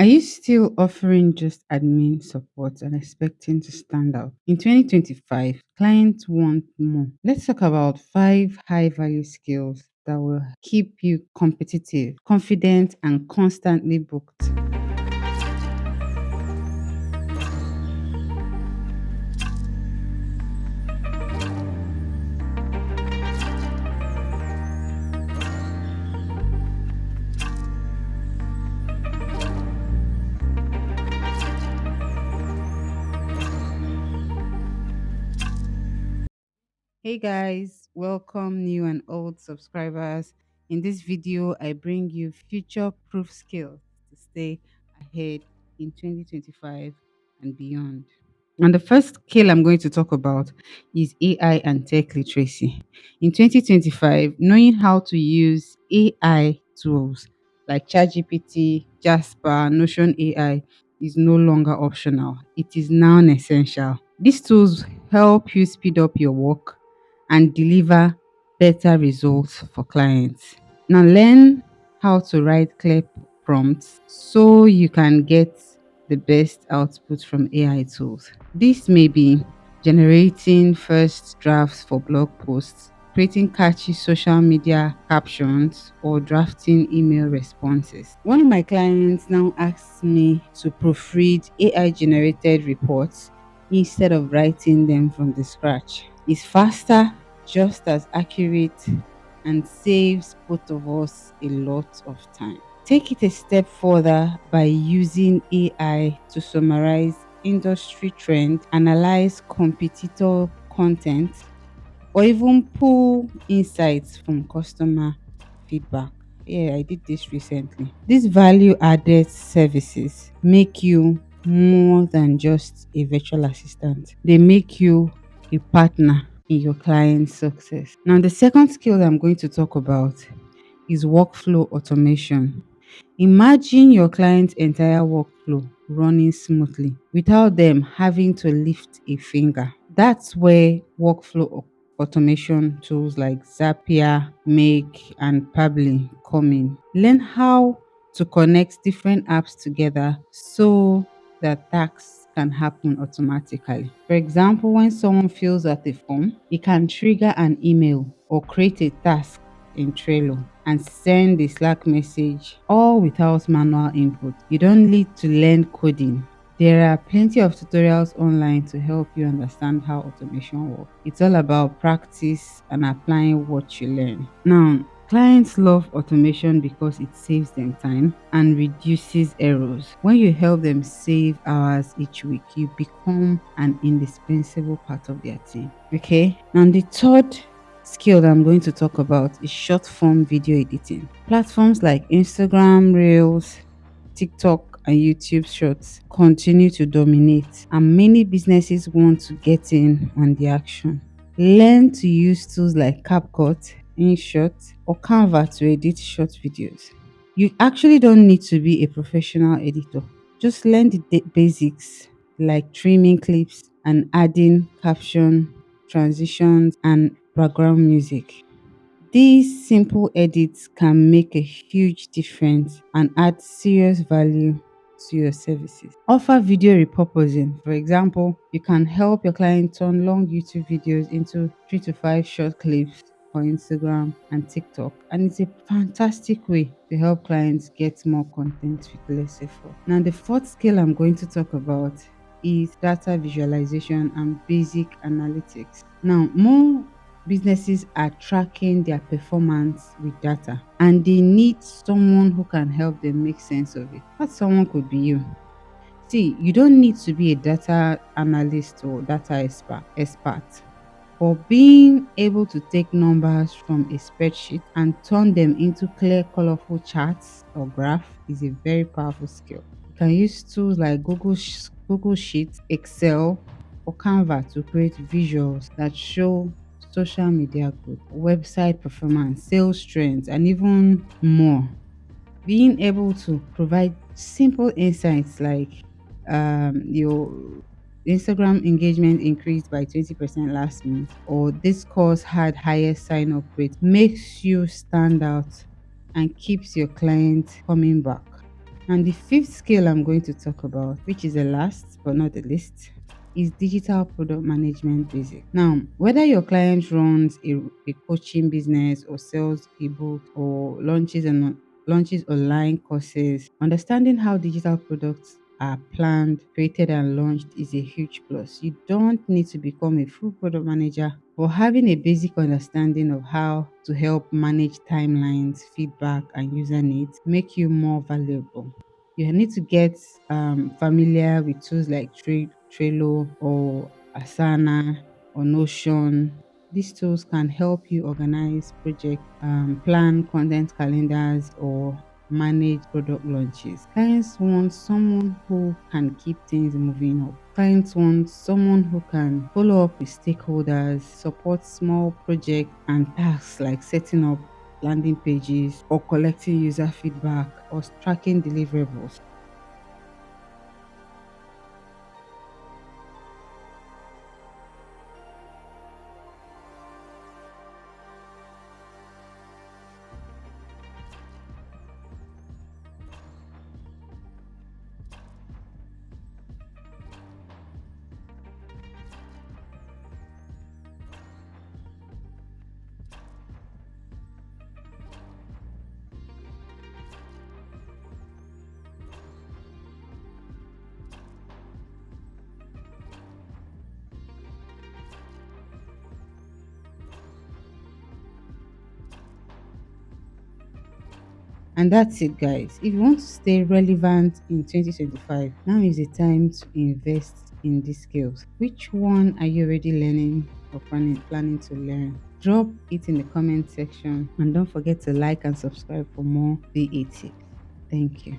Are you still offering just admin support and expecting to stand out? In 2025, clients want more. Let's talk about five high value skills that will keep you competitive, confident, and constantly booked. Hey guys, welcome new and old subscribers. In this video, I bring you future proof skills to stay ahead in 2025 and beyond. And the first skill I'm going to talk about is AI and tech literacy. In 2025, knowing how to use AI tools like ChatGPT, Jasper, Notion AI is no longer optional. It is now essential. These tools help you speed up your work and deliver better results for clients. Now, learn how to write clear prompts so you can get the best output from AI tools. This may be generating first drafts for blog posts, creating catchy social media captions, or drafting email responses. One of my clients now asks me to proofread AI generated reports instead of writing them from the scratch. It's faster, just as accurate, and saves both of us a lot of time. Take it a step further by using AI to summarize industry trends, analyze competitor content, or even pull insights from customer feedback. Yeah, I did this recently. These value added services make you more than just a virtual assistant, they make you a partner in your client's success. Now, the second skill I'm going to talk about is workflow automation. Imagine your client's entire workflow running smoothly without them having to lift a finger. That's where automation tools like Zapier, Make, and Pabbly come in. Learn how to connect different apps together so that tasks can happen automatically. For example, when someone fills out a form, it can trigger an email or create a task in Trello and send a Slack message all without manual input. You don't need to learn coding. There are plenty of tutorials online to help you understand how automation works. It's all about practice and applying what you learn. Now, clients love automation because it saves them time and reduces errors. When you help them save hours each week, you become an indispensable part of their team. Okay? And the third skill that I'm going to talk about is short form video editing. Platforms like Instagram, Reels, TikTok, and YouTube Shorts continue to dominate, and many businesses want to get in on the action. Learn to use tools like CapCut, InShot, or Canva to edit short videos. You actually don't need to be a professional editor. Just learn the basics like trimming clips and adding caption, transitions, and background music. These simple edits can make a huge difference and add serious value to your services. Offer video repurposing. For example, you can help your client turn long YouTube videos into 3 to 5 short clips for Instagram and TikTok. And it's a fantastic way to help clients get more content with less effort. Now, the fourth skill I'm going to talk about is data visualization and basic analytics. Now, more businesses are tracking their performance with data and they need someone who can help them make sense of it. That someone could be you. See, you don't need to be a data analyst or data expert. But being able to take numbers from a spreadsheet and turn them into clear, colorful charts or graph is a very powerful skill. You can use tools like Google Sheets, Excel, or Canva to create visuals that show social media growth, website performance, sales trends, and even more. Being able to provide simple insights like your Instagram engagement increased by 20% last month, or this course had higher sign up rate, makes you stand out and keeps your clients coming back. And the fifth skill I'm going to talk about, which is the last but not the least, is digital product management basic. Now, whether your client runs a coaching business or sells ebooks or launches online courses, understanding how digital products are planned, created, and launched is a huge plus. You don't need to become a full product manager, but having a basic understanding of how to help manage timelines, feedback, and user needs make you more valuable. You need to get familiar with tools like Trello or Asana or Notion. These tools can help you organize project, plan content calendars, or manage product launches. Clients want someone who can keep things moving up. Clients want someone who can follow up with stakeholders, support small projects and tasks like setting up landing pages or collecting user feedback or tracking deliverables. And that's it, guys. If you want to stay relevant in 2025, now is the time to invest in these skills. Which one are you already learning or planning to learn? Drop it in the comment section and don't forget to like and subscribe for more VA tips. Thank you.